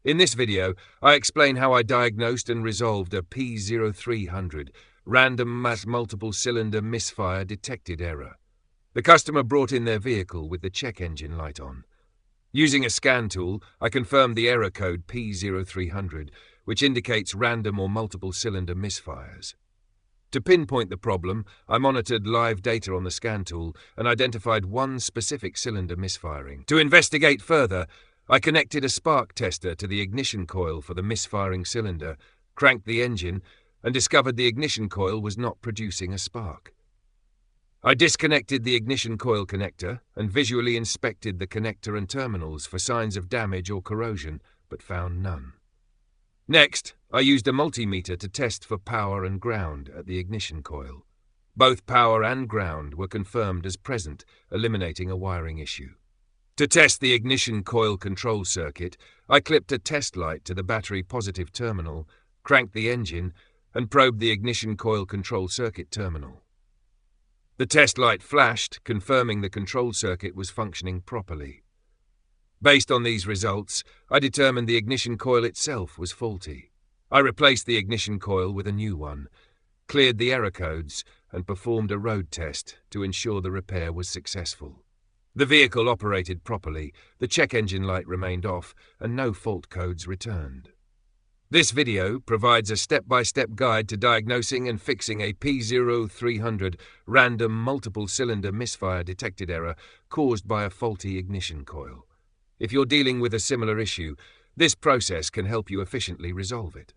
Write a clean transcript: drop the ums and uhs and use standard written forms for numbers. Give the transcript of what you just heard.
In this video, I explain how I diagnosed and resolved a P0300 Random Mass Multiple Cylinder Misfire detected error. The customer brought in their vehicle with the check engine light on. Using a scan tool, I confirmed the error code P0300, which indicates random or multiple cylinder misfires. To pinpoint the problem, I monitored live data on the scan tool and identified one specific cylinder misfiring. To investigate further, I connected a spark tester to the ignition coil for the misfiring cylinder, cranked the engine, and discovered the ignition coil was not producing a spark. I disconnected the ignition coil connector and visually inspected the connector and terminals for signs of damage or corrosion, but found none. Next, I used a multimeter to test for power and ground at the ignition coil. Both power and ground were confirmed as present, eliminating a wiring issue. To test the ignition coil control circuit, I clipped a test light to the battery positive terminal, cranked the engine, and probed the ignition coil control circuit terminal. The test light flashed, confirming the control circuit was functioning properly. Based on these results, I determined the ignition coil itself was faulty. I replaced the ignition coil with a new one, cleared the error codes, and performed a road test to ensure the repair was successful. The vehicle operated properly, the check engine light remained off, and no fault codes returned. This video provides a step-by-step guide to diagnosing and fixing a P0300 Random Multiple Cylinder Misfire detected error caused by a faulty ignition coil. If you're dealing with a similar issue, this process can help you efficiently resolve it.